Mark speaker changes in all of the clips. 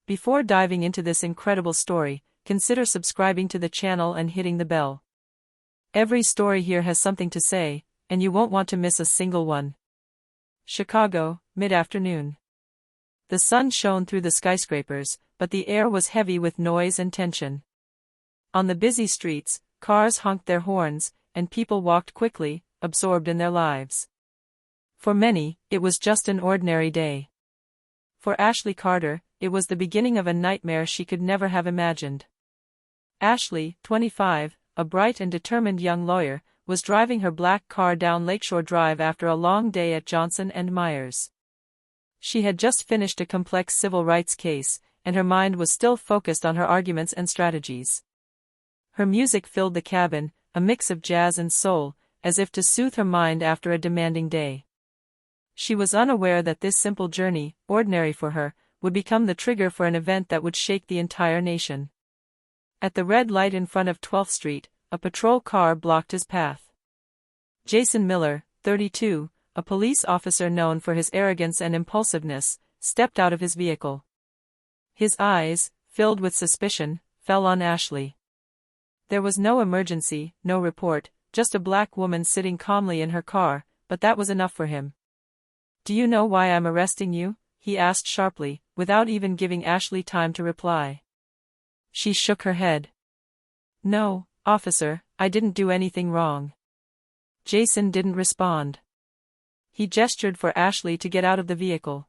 Speaker 1: Before diving into this incredible story, consider subscribing to the channel and hitting the bell. Every story here has something to say, and you won't want to miss a single one. Chicago, mid-afternoon. The sun shone through the skyscrapers, but the air was heavy with noise and tension. On the busy streets, cars honked their horns, and people walked quickly, absorbed in their lives. For many, it was just an ordinary day. For Ashley Carter, it was the beginning of a nightmare she could never have imagined. Ashley, 25, a bright and determined young lawyer, was driving her black car down Lakeshore Drive after a long day at Johnson & Myers. She had just finished a complex civil rights case, and her mind was still focused on her arguments and strategies. Her music filled the cabin, a mix of jazz and soul, as if to soothe her mind after a demanding day. She was unaware that this simple journey, ordinary for her, would become the trigger for an event that would shake the entire nation. At the red light in front of 12th Street, a patrol car blocked his path. Jason Miller, 32, a police officer known for his arrogance and impulsiveness, stepped out of his vehicle. His eyes, filled with suspicion, fell on Ashley. There was no emergency, no report, just a black woman sitting calmly in her car, but that was enough for him. "Do you know why I'm arresting you?" he asked sharply, without even giving Ashley time to reply. She shook her head. "No, officer, I didn't do anything wrong." Jason didn't respond. He gestured for Ashley to get out of the vehicle.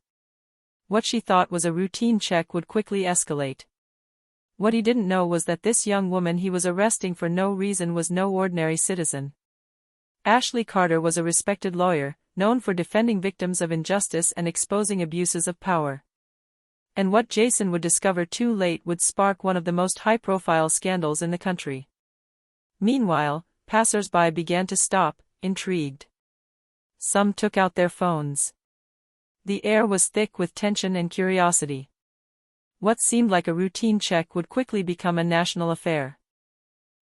Speaker 1: What she thought was a routine check would quickly escalate. What he didn't know was that this young woman he was arresting for no reason was no ordinary citizen. Ashley Carter was a respected lawyer, known for defending victims of injustice and exposing abuses of power. And what Jason would discover too late would spark one of the most high-profile scandals in the country. Meanwhile, passers-by began to stop, intrigued. Some took out their phones. The air was thick with tension and curiosity. What seemed like a routine check would quickly become a national affair.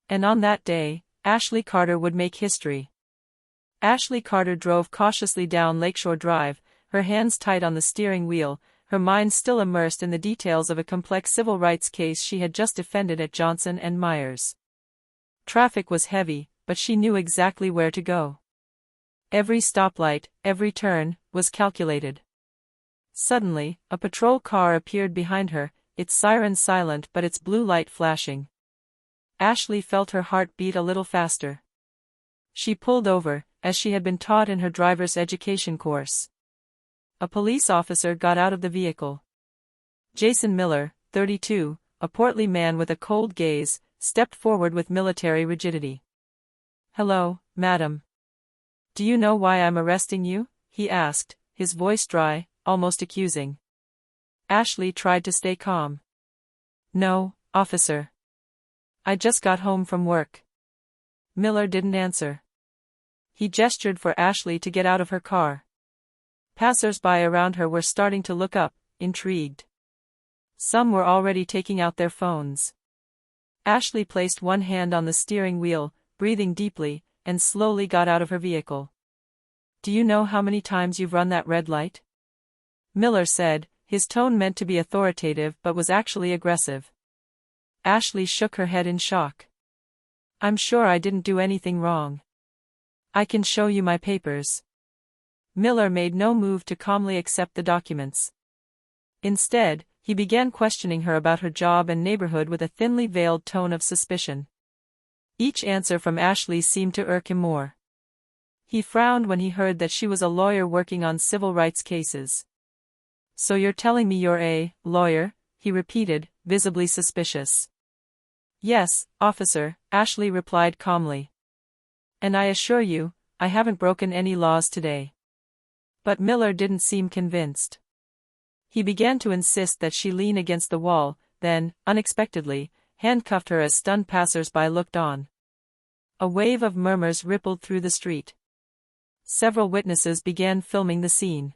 Speaker 1: And on that day, Ashley Carter would make history. Ashley Carter drove cautiously down Lakeshore Drive, her hands tight on the steering wheel, her mind still immersed in the details of a complex civil rights case she had just defended at Johnson & Myers. Traffic was heavy, but she knew exactly where to go. Every stoplight, every turn, was calculated. Suddenly, a patrol car appeared behind her, its siren silent but its blue light flashing. Ashley felt her heart beat a little faster. She pulled over, as she had been taught in her driver's education course. A police officer got out of the vehicle. Jason Miller, 32, a portly man with a cold gaze, stepped forward with military rigidity. "Hello, madam. Do you know why I'm arresting you?" he asked, his voice dry, almost accusing. Ashley tried to stay calm. "No, officer. I just got home from work." Miller didn't answer. He gestured for Ashley to get out of her car. Passers-by around her were starting to look up, intrigued. Some were already taking out their phones. Ashley placed one hand on the steering wheel, breathing deeply, and slowly got out of her vehicle. "Do you know how many times you've run that red light?" Miller said, his tone meant to be authoritative but was actually aggressive. Ashley shook her head in shock. "I'm sure I didn't do anything wrong. I can show you my papers." Miller made no move to calmly accept the documents. Instead, he began questioning her about her job and neighborhood with a thinly veiled tone of suspicion. Each answer from Ashley seemed to irk him more. He frowned when he heard that she was a lawyer working on civil rights cases. "So you're telling me you're a lawyer?" he repeated, visibly suspicious. "Yes, officer," Ashley replied calmly. "And I assure you, I haven't broken any laws today." But Miller didn't seem convinced. He began to insist that she lean against the wall, then, unexpectedly, handcuffed her as stunned passers-by looked on. A wave of murmurs rippled through the street. Several witnesses began filming the scene.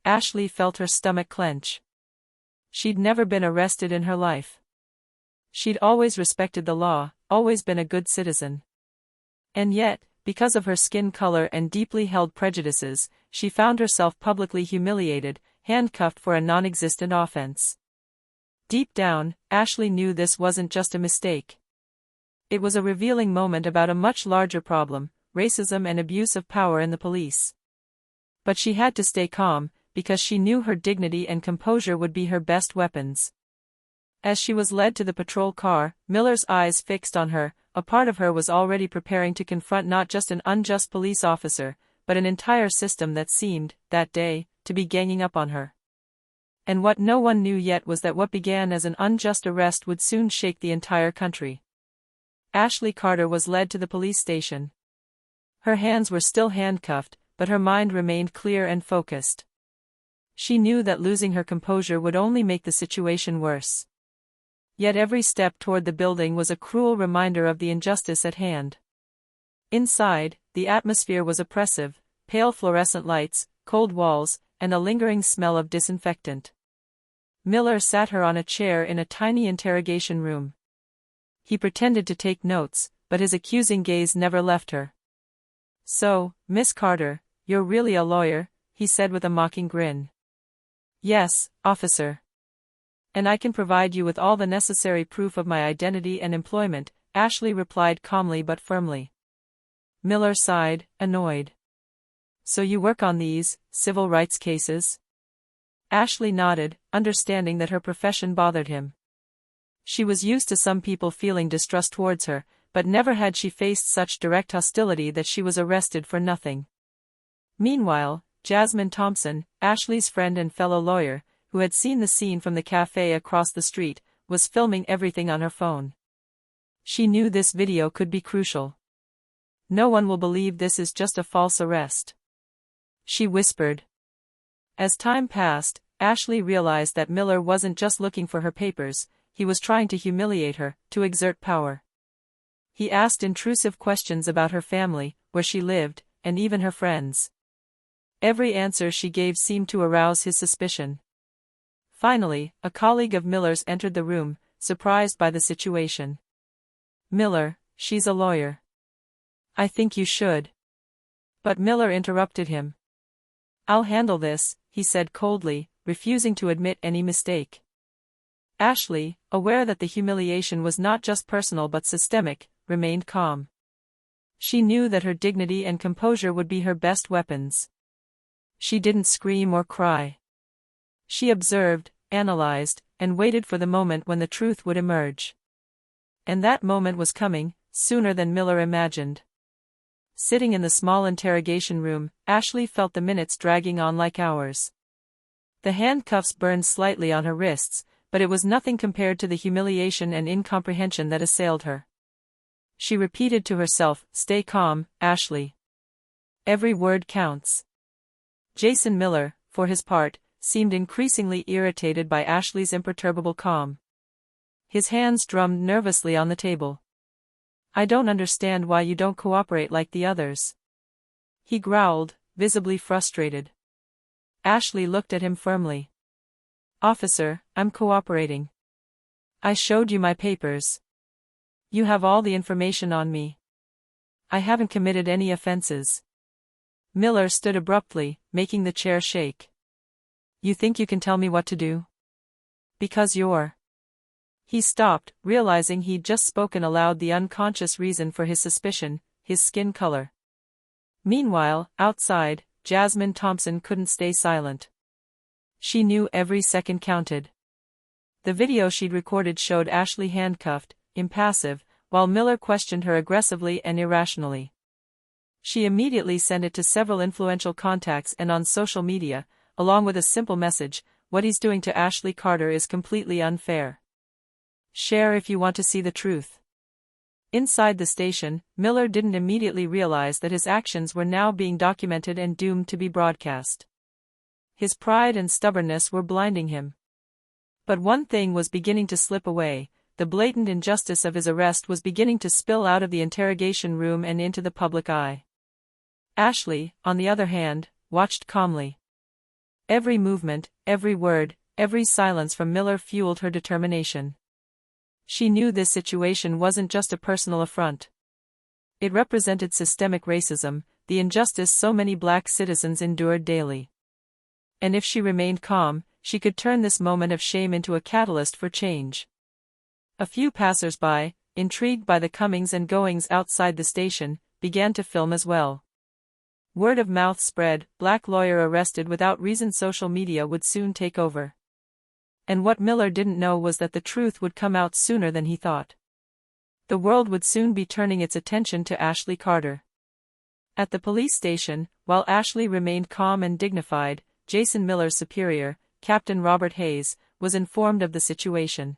Speaker 1: Ashley felt her stomach clench. She'd never been arrested in her life. She'd always respected the law, always been a good citizen. And yet, because of her skin color and deeply held prejudices, she found herself publicly humiliated, handcuffed for a non-existent offense. Deep down, Ashley knew this wasn't just a mistake. It was a revealing moment about a much larger problem: racism and abuse of power in the police. But she had to stay calm, because she knew her dignity and composure would be her best weapons. As she was led to the patrol car, Miller's eyes fixed on her, a part of her was already preparing to confront not just an unjust police officer, but an entire system that seemed, that day, to be ganging up on her. And what no one knew yet was that what began as an unjust arrest would soon shake the entire country. Ashley Carter was led to the police station. Her hands were still handcuffed, but her mind remained clear and focused. She knew that losing her composure would only make the situation worse. Yet every step toward the building was a cruel reminder of the injustice at hand. Inside, the atmosphere was oppressive: pale fluorescent lights, cold walls, and a lingering smell of disinfectant. Miller sat her on a chair in a tiny interrogation room. He pretended to take notes, but his accusing gaze never left her. "So, Miss Carter, you're really a lawyer?" he said with a mocking grin. "Yes, officer. And I can provide you with all the necessary proof of my identity and employment," Ashley replied calmly but firmly. Miller sighed, annoyed. "So you work on these civil rights cases?" Ashley nodded, understanding that her profession bothered him. She was used to some people feeling distrust towards her, but never had she faced such direct hostility that she was arrested for nothing. Meanwhile, Jasmine Thompson, Ashley's friend and fellow lawyer, who had seen the scene from the cafe across the street, was filming everything on her phone. She knew this video could be crucial. "No one will believe this is just a false arrest," she whispered. As time passed, Ashley realized that Miller wasn't just looking for her papers, he was trying to humiliate her, to exert power. He asked intrusive questions about her family, where she lived, and even her friends. Every answer she gave seemed to arouse his suspicion. Finally, a colleague of Miller's entered the room, surprised by the situation. "Miller, she's a lawyer. I think you should." But Miller interrupted him. "I'll handle this," he said coldly, refusing to admit any mistake. Ashley, aware that the humiliation was not just personal but systemic, remained calm. She knew that her dignity and composure would be her best weapons. She didn't scream or cry. She observed, analyzed, and waited for the moment when the truth would emerge. And that moment was coming, sooner than Miller imagined. Sitting in the small interrogation room, Ashley felt the minutes dragging on like hours. The handcuffs burned slightly on her wrists, but it was nothing compared to the humiliation and incomprehension that assailed her. She repeated to herself, "Stay calm, Ashley. Every word counts." Jason Miller, for his part, seemed increasingly irritated by Ashley's imperturbable calm. His hands drummed nervously on the table. "I don't understand why you don't cooperate like the others," he growled, visibly frustrated. Ashley looked at him firmly. "Officer, I'm cooperating. I showed you my papers. You have all the information on me. I haven't committed any offenses." Miller stood abruptly, making the chair shake. "You think you can tell me what to do? Because you're—" He stopped, realizing he'd just spoken aloud the unconscious reason for his suspicion: his skin color. Meanwhile, outside, Jasmine Thompson couldn't stay silent. She knew every second counted. The video she'd recorded showed Ashley handcuffed, impassive, while Miller questioned her aggressively and irrationally. She immediately sent it to several influential contacts and on social media, along with a simple message: "What he's doing to Ashley Carter is completely unfair. Share if you want to see the truth." Inside the station, Miller didn't immediately realize that his actions were now being documented and doomed to be broadcast. His pride and stubbornness were blinding him. But one thing was beginning to slip away: the blatant injustice of his arrest was beginning to spill out of the interrogation room and into the public eye. Ashley, on the other hand, watched calmly. Every movement, every word, every silence from Miller fueled her determination. She knew this situation wasn't just a personal affront. It represented systemic racism, the injustice so many black citizens endured daily. And if she remained calm, she could turn this moment of shame into a catalyst for change. A few passers-by, intrigued by the comings and goings outside the station, began to film as well. Word of mouth spread, black lawyer arrested without reason. Social media would soon take over. And what Miller didn't know was that the truth would come out sooner than he thought. The world would soon be turning its attention to Ashley Carter. At the police station, while Ashley remained calm and dignified, Jason Miller's superior, Captain Robert Hayes, was informed of the situation.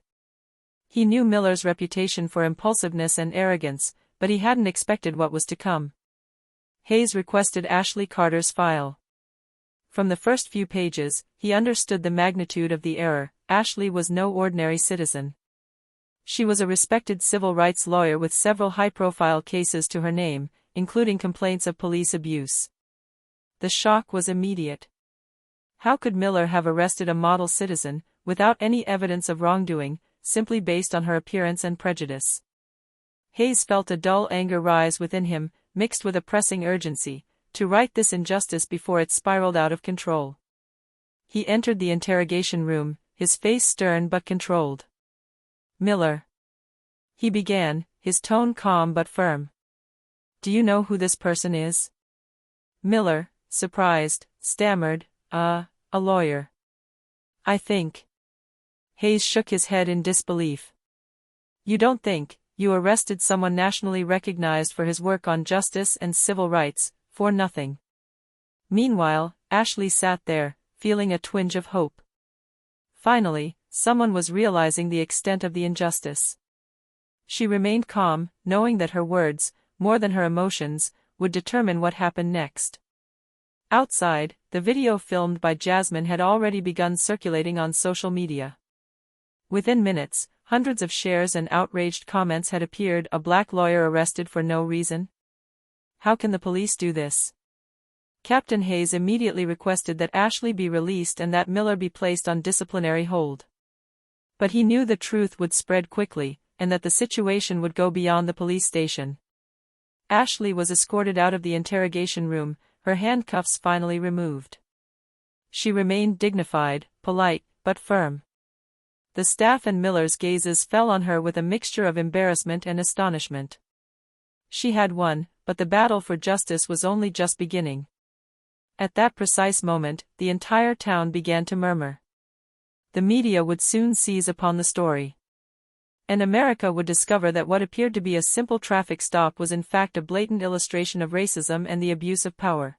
Speaker 1: He knew Miller's reputation for impulsiveness and arrogance, but he hadn't expected what was to come. Hayes requested Ashley Carter's file. From the first few pages, he understood the magnitude of the error. Ashley was no ordinary citizen. She was a respected civil rights lawyer with several high-profile cases to her name, including complaints of police abuse. The shock was immediate. How could Miller have arrested a model citizen, without any evidence of wrongdoing, simply based on her appearance and prejudice? Hayes felt a dull anger rise within him, mixed with a pressing urgency, to right this injustice before it spiraled out of control. He entered the interrogation room, his face stern but controlled. "Miller," he began, his tone calm but firm. "Do you know who this person is?" Miller, surprised, stammered, a lawyer. "I think." Hayes shook his head in disbelief. "You don't think? You arrested someone nationally recognized for his work on justice and civil rights, for nothing." Meanwhile, Ashley sat there, feeling a twinge of hope. Finally, someone was realizing the extent of the injustice. She remained calm, knowing that her words, more than her emotions, would determine what happened next. Outside, the video filmed by Jasmine had already begun circulating on social media. Within minutes, hundreds of shares and outraged comments had appeared. A black lawyer arrested for no reason? How can the police do this? Captain Hayes immediately requested that Ashley be released and that Miller be placed on disciplinary hold. But he knew the truth would spread quickly, and that the situation would go beyond the police station. Ashley was escorted out of the interrogation room, her handcuffs finally removed. She remained dignified, polite, but firm. The staff and Miller's gazes fell on her with a mixture of embarrassment and astonishment. She had won, but the battle for justice was only just beginning. At that precise moment, the entire town began to murmur. The media would soon seize upon the story. And America would discover that what appeared to be a simple traffic stop was in fact a blatant illustration of racism and the abuse of power.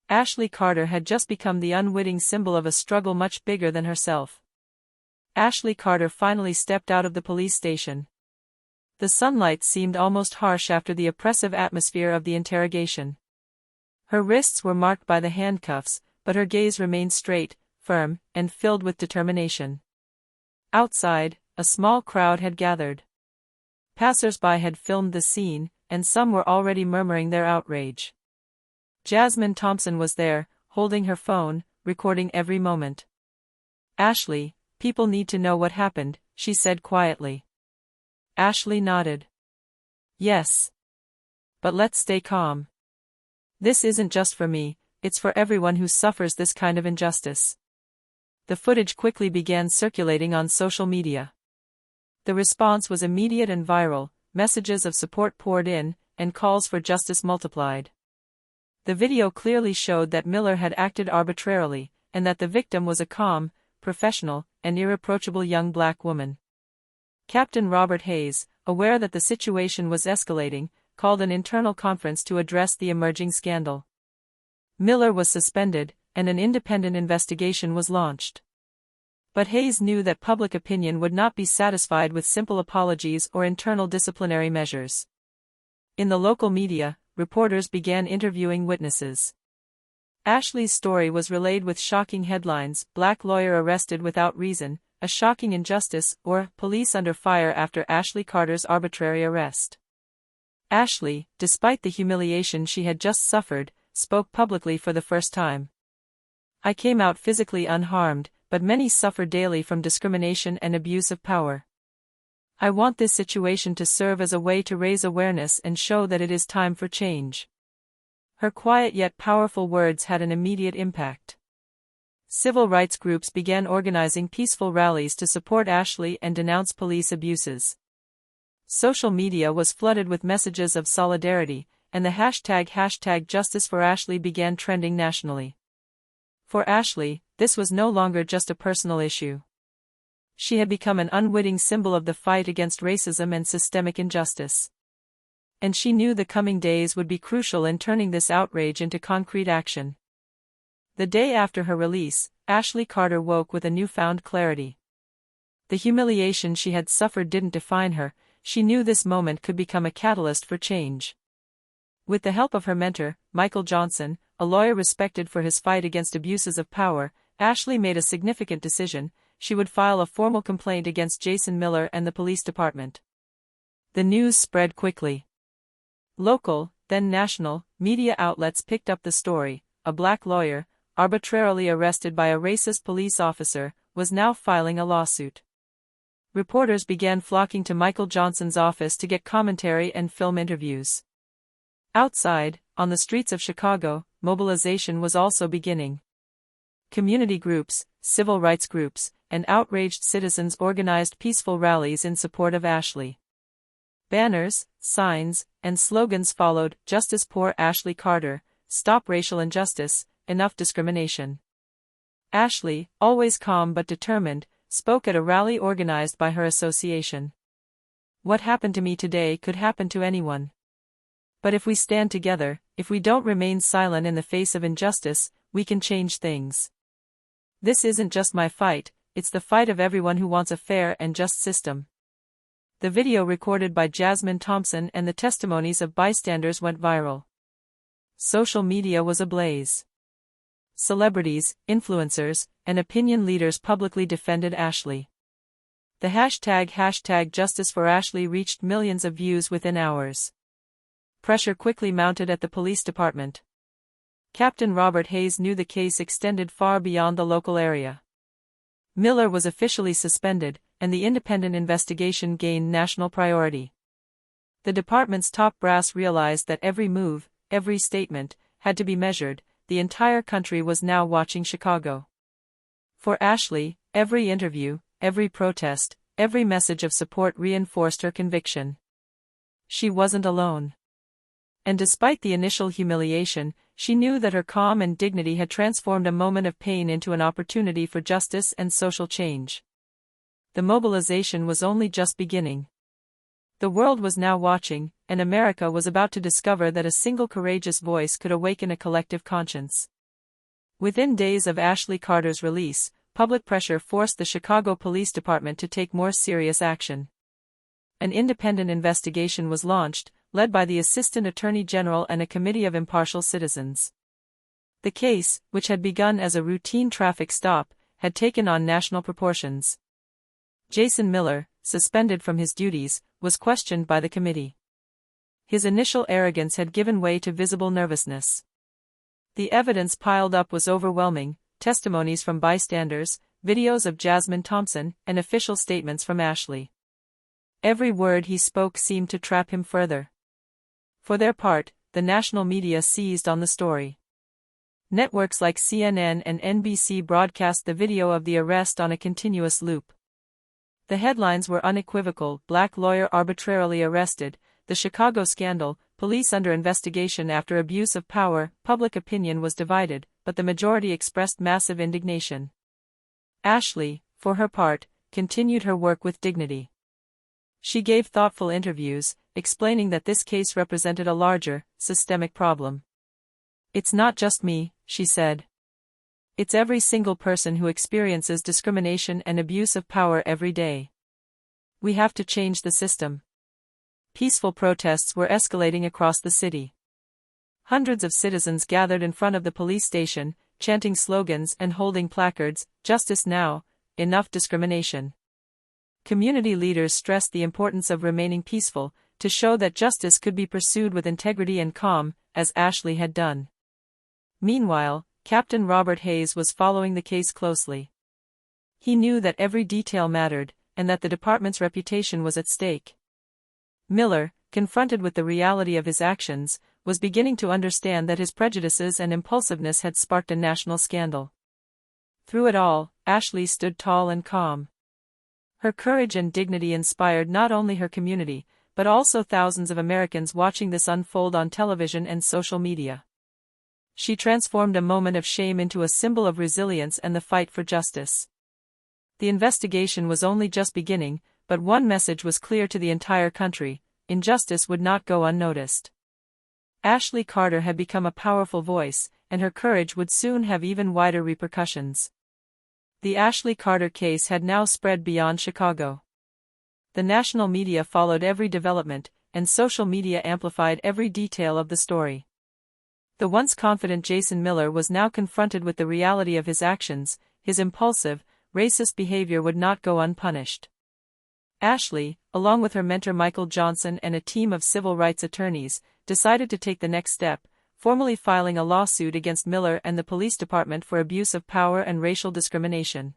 Speaker 1: Ashley Carter had just become the unwitting symbol of a struggle much bigger than herself. Ashley Carter finally stepped out of the police station. The sunlight seemed almost harsh after the oppressive atmosphere of the interrogation. Her wrists were marked by the handcuffs, but her gaze remained straight, firm, and filled with determination. Outside, a small crowd had gathered. Passers-by had filmed the scene, and some were already murmuring their outrage. Jasmine Thompson was there, holding her phone, recording every moment. "Ashley, people need to know what happened," she said quietly. Ashley nodded. "Yes. But let's stay calm. This isn't just for me, it's for everyone who suffers this kind of injustice." The footage quickly began circulating on social media. The response was immediate and viral, messages of support poured in, and calls for justice multiplied. The video clearly showed that Miller had acted arbitrarily, and that the victim was a calm, professional, and irreproachable young black woman. Captain Robert Hayes, aware that the situation was escalating, called an internal conference to address the emerging scandal. Miller was suspended, and an independent investigation was launched. But Hayes knew that public opinion would not be satisfied with simple apologies or internal disciplinary measures. In the local media, reporters began interviewing witnesses. Ashley's story was relayed with shocking headlines: "Black lawyer arrested without reason, a shocking injustice," or "Police under fire after Ashley Carter's arbitrary arrest." Ashley, despite the humiliation she had just suffered, spoke publicly for the first time. "I came out physically unharmed, but many suffer daily from discrimination and abuse of power. I want this situation to serve as a way to raise awareness and show that it is time for change." Her quiet yet powerful words had an immediate impact. Civil rights groups began organizing peaceful rallies to support Ashley and denounce police abuses. Social media was flooded with messages of solidarity, and the hashtag Justice for Ashley began trending nationally. For Ashley, this was no longer just a personal issue. She had become an unwitting symbol of the fight against racism and systemic injustice. And she knew the coming days would be crucial in turning this outrage into concrete action. The day after her release, Ashley Carter woke with a newfound clarity. The humiliation she had suffered didn't define her. She knew this moment could become a catalyst for change. With the help of her mentor, Michael Johnson, a lawyer respected for his fight against abuses of power, Ashley made a significant decision. She would file a formal complaint against Jason Miller and the police department. The news spread quickly. Local, then national, media outlets picked up the story. A black lawyer, arbitrarily arrested by a racist police officer, was now filing a lawsuit. Reporters began flocking to Michael Johnson's office to get commentary and film interviews. Outside, on the streets of Chicago, mobilization was also beginning. Community groups, civil rights groups, and outraged citizens organized peaceful rallies in support of Ashley. Banners, signs, and slogans followed: "Justice Poor Ashley Carter," "Stop Racial Injustice," "Enough Discrimination." Ashley, always calm but determined, spoke at a rally organized by her association. "What happened to me today could happen to anyone. But if we stand together, if we don't remain silent in the face of injustice, we can change things. This isn't just my fight, it's the fight of everyone who wants a fair and just system." The video recorded by Jasmine Thompson and the testimonies of bystanders went viral. Social media was ablaze. Celebrities, influencers, and opinion leaders publicly defended Ashley. The hashtag Justice for Ashley reached millions of views within hours. Pressure quickly mounted at the police department. Captain Robert Hayes knew the case extended far beyond the local area. Miller was officially suspended, and the independent investigation gained national priority. The department's top brass realized that every move, every statement, had to be measured. The entire country was now watching Chicago. For Ashley, every interview, every protest, every message of support reinforced her conviction. She wasn't alone. And despite the initial humiliation, she knew that her calm and dignity had transformed a moment of pain into an opportunity for justice and social change. The mobilization was only just beginning. The world was now watching, and America was about to discover that a single courageous voice could awaken a collective conscience. Within days of Ashley Carter's release, public pressure forced the Chicago Police Department to take more serious action. An independent investigation was launched, led by the Assistant Attorney General and a committee of impartial citizens. The case, which had begun as a routine traffic stop, had taken on national proportions. Jason Miller, suspended from his duties, was questioned by the committee. His initial arrogance had given way to visible nervousness. The evidence piled up was overwhelming: testimonies from bystanders, videos of Jasmine Thompson, and official statements from Ashley. Every word he spoke seemed to trap him further. For their part, the national media seized on the story. Networks like CNN and NBC broadcast the video of the arrest on a continuous loop. The headlines were unequivocal: "Black lawyer arbitrarily arrested," "The Chicago scandal," "Police under investigation after abuse of power." Public opinion was divided, but the majority expressed massive indignation. Ashley, for her part, continued her work with dignity. She gave thoughtful interviews, explaining that this case represented a larger, systemic problem. "It's not just me," she said. "It's every single person who experiences discrimination and abuse of power every day. We have to change the system." Peaceful protests were escalating across the city. Hundreds of citizens gathered in front of the police station, chanting slogans and holding placards: "Justice now, enough discrimination." Community leaders stressed the importance of remaining peaceful, to show that justice could be pursued with integrity and calm, as Ashley had done. Meanwhile, Captain Robert Hayes was following the case closely. He knew that every detail mattered, and that the department's reputation was at stake. Miller, confronted with the reality of his actions, was beginning to understand that his prejudices and impulsiveness had sparked a national scandal. Through it all, Ashley stood tall and calm. Her courage and dignity inspired not only her community, but also thousands of Americans watching this unfold on television and social media. She transformed a moment of shame into a symbol of resilience and the fight for justice. The investigation was only just beginning, but one message was clear to the entire country: injustice would not go unnoticed. Ashley Carter had become a powerful voice, and her courage would soon have even wider repercussions. The Ashley Carter case had now spread beyond Chicago. The national media followed every development, and social media amplified every detail of the story. The once confident Jason Miller was now confronted with the reality of his actions. His impulsive, racist behavior would not go unpunished. Ashley, along with her mentor Michael Johnson and a team of civil rights attorneys, decided to take the next step, formally filing a lawsuit against Miller and the police department for abuse of power and racial discrimination.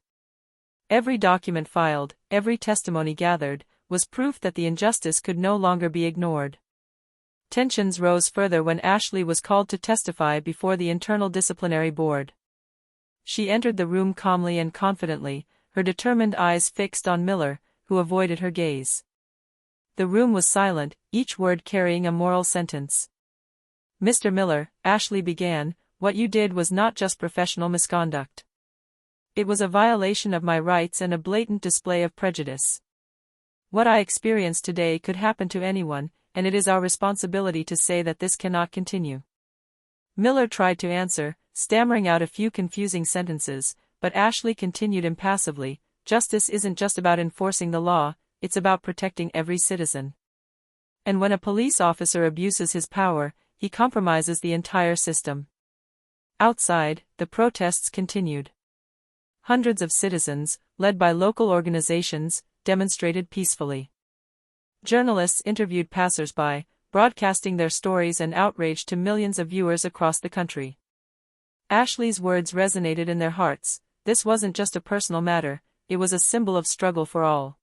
Speaker 1: Every document filed, every testimony gathered, was proof that the injustice could no longer be ignored. Tensions rose further when Ashley was called to testify before the Internal Disciplinary Board. She entered the room calmly and confidently, her determined eyes fixed on Miller, who avoided her gaze. The room was silent, each word carrying a moral sentence. "Mr. Miller," Ashley began, "what you did was not just professional misconduct. It was a violation of my rights and a blatant display of prejudice. What I experienced today could happen to anyone, and it is our responsibility to say that this cannot continue." Miller tried to answer, stammering out a few confusing sentences, but Ashley continued impassively: "Justice isn't just about enforcing the law, it's about protecting every citizen. And when a police officer abuses his power, he compromises the entire system." Outside, the protests continued. Hundreds of citizens, led by local organizations, demonstrated peacefully. Journalists interviewed passers-by, broadcasting their stories and outrage to millions of viewers across the country. Ashley's words resonated in their hearts. This wasn't just a personal matter, it was a symbol of struggle for all.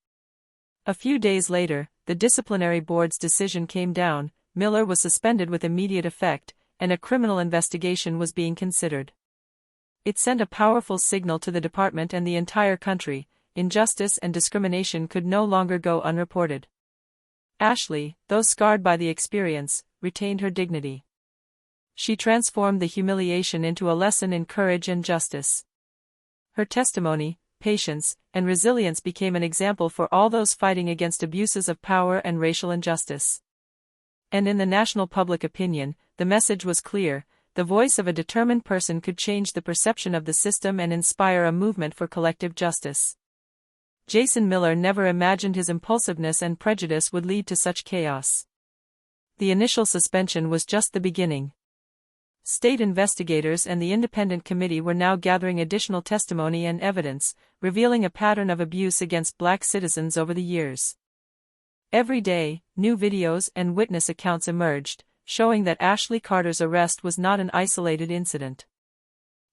Speaker 1: A few days later, the disciplinary board's decision came down. Miller was suspended with immediate effect, and a criminal investigation was being considered. It sent a powerful signal to the department and the entire country: injustice and discrimination could no longer go unreported. Ashley, though scarred by the experience, retained her dignity. She transformed the humiliation into a lesson in courage and justice. Her testimony, patience, and resilience became an example for all those fighting against abuses of power and racial injustice. And in the national public opinion, the message was clear: the voice of a determined person could change the perception of the system and inspire a movement for collective justice. Jason Miller never imagined his impulsiveness and prejudice would lead to such chaos. The initial suspension was just the beginning. State investigators and the independent committee were now gathering additional testimony and evidence, revealing a pattern of abuse against Black citizens over the years. Every day, new videos and witness accounts emerged, showing that Ashley Carter's arrest was not an isolated incident.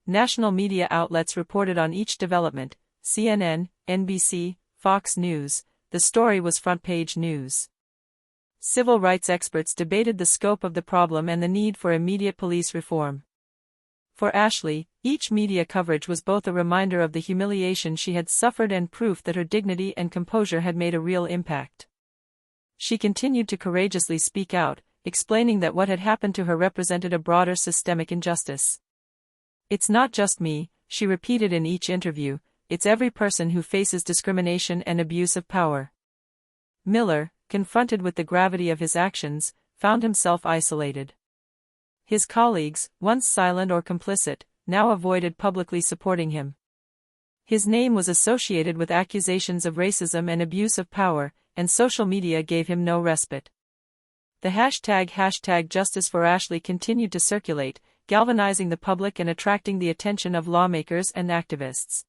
Speaker 1: National media outlets reported on each development: CNN, NBC, Fox News. The story was front-page news. Civil rights experts debated the scope of the problem and the need for immediate police reform. For Ashley, each media coverage was both a reminder of the humiliation she had suffered and proof that her dignity and composure had made a real impact. She continued to courageously speak out, explaining that what had happened to her represented a broader systemic injustice. "It's not just me," she repeated in each interview, "it's every person who faces discrimination and abuse of power." Miller, confronted with the gravity of his actions, found himself isolated. His colleagues, once silent or complicit, now avoided publicly supporting him. His name was associated with accusations of racism and abuse of power, and social media gave him no respite. The hashtag #JusticeForAshley continued to circulate, galvanizing the public and attracting the attention of lawmakers and activists.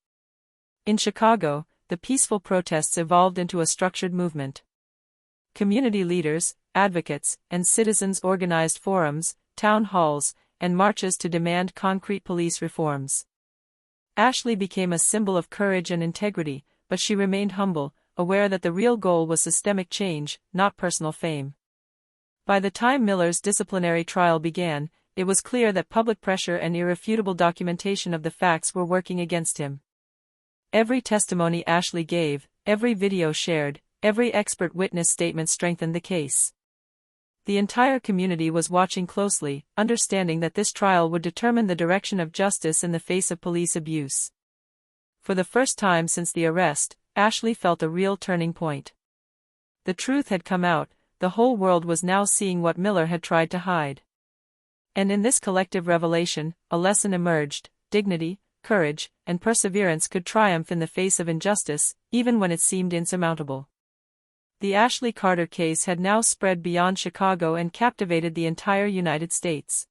Speaker 1: In Chicago, the peaceful protests evolved into a structured movement. Community leaders, advocates, and citizens organized forums, town halls, and marches to demand concrete police reforms. Ashley became a symbol of courage and integrity, but she remained humble, aware that the real goal was systemic change, not personal fame. By the time Miller's disciplinary trial began, it was clear that public pressure and irrefutable documentation of the facts were working against him. Every testimony Ashley gave, every video shared, every expert witness statement strengthened the case. The entire community was watching closely, understanding that this trial would determine the direction of justice in the face of police abuse. For the first time since the arrest, Ashley felt a real turning point. The truth had come out, the whole world was now seeing what Miller had tried to hide. And in this collective revelation, a lesson emerged: dignity, courage, and perseverance could triumph in the face of injustice, even when it seemed insurmountable. The Ashley Carter case had now spread beyond Chicago and captivated the entire United States.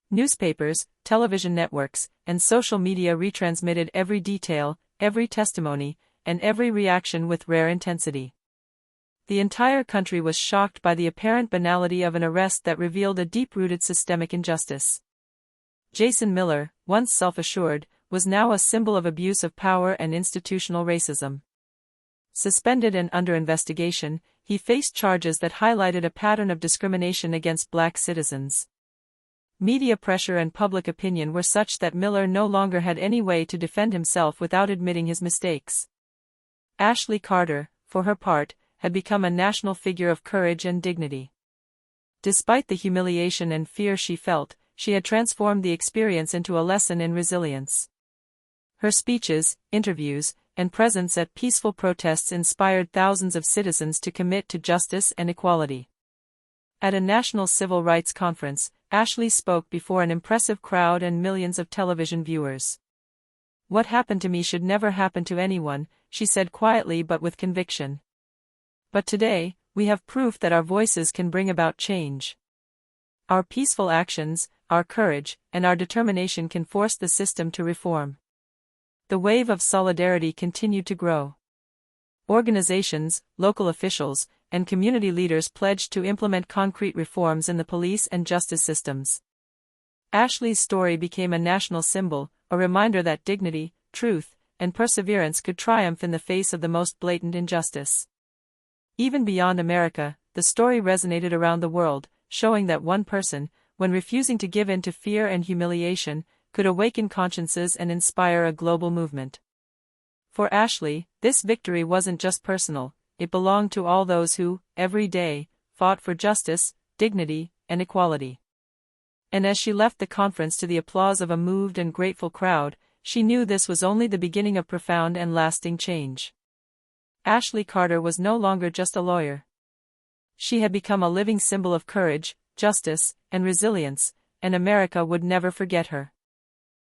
Speaker 1: Newspapers, television networks, and social media retransmitted every detail, every testimony, and every reaction with rare intensity. The entire country was shocked by the apparent banality of an arrest that revealed a deep-rooted systemic injustice. Jason Miller, once self-assured, was now a symbol of abuse of power and institutional racism. Suspended and under investigation, he faced charges that highlighted a pattern of discrimination against black citizens. Media pressure and public opinion were such that Miller no longer had any way to defend himself without admitting his mistakes. Ashley Carter, for her part, had become a national figure of courage and dignity. Despite the humiliation and fear she felt, she had transformed the experience into a lesson in resilience. Her speeches, interviews, and presence at peaceful protests inspired thousands of citizens to commit to justice and equality. At a national civil rights conference, Ashley spoke before an impressive crowd and millions of television viewers. "What happened to me should never happen to anyone," she said quietly but with conviction. "But today, we have proof that our voices can bring about change. Our peaceful actions, our courage, and our determination can force the system to reform." The wave of solidarity continued to grow. Organizations, local officials, and community leaders pledged to implement concrete reforms in the police and justice systems. Ashley's story became a national symbol, a reminder that dignity, truth, and perseverance could triumph in the face of the most blatant injustice. Even beyond America, the story resonated around the world, showing that one person, when refusing to give in to fear and humiliation, could awaken consciences and inspire a global movement. For Ashley, this victory wasn't just personal, it belonged to all those who, every day, fought for justice, dignity, and equality. And as she left the conference to the applause of a moved and grateful crowd, she knew this was only the beginning of profound and lasting change. Ashley Carter was no longer just a lawyer. She had become a living symbol of courage, justice, and resilience, and America would never forget her.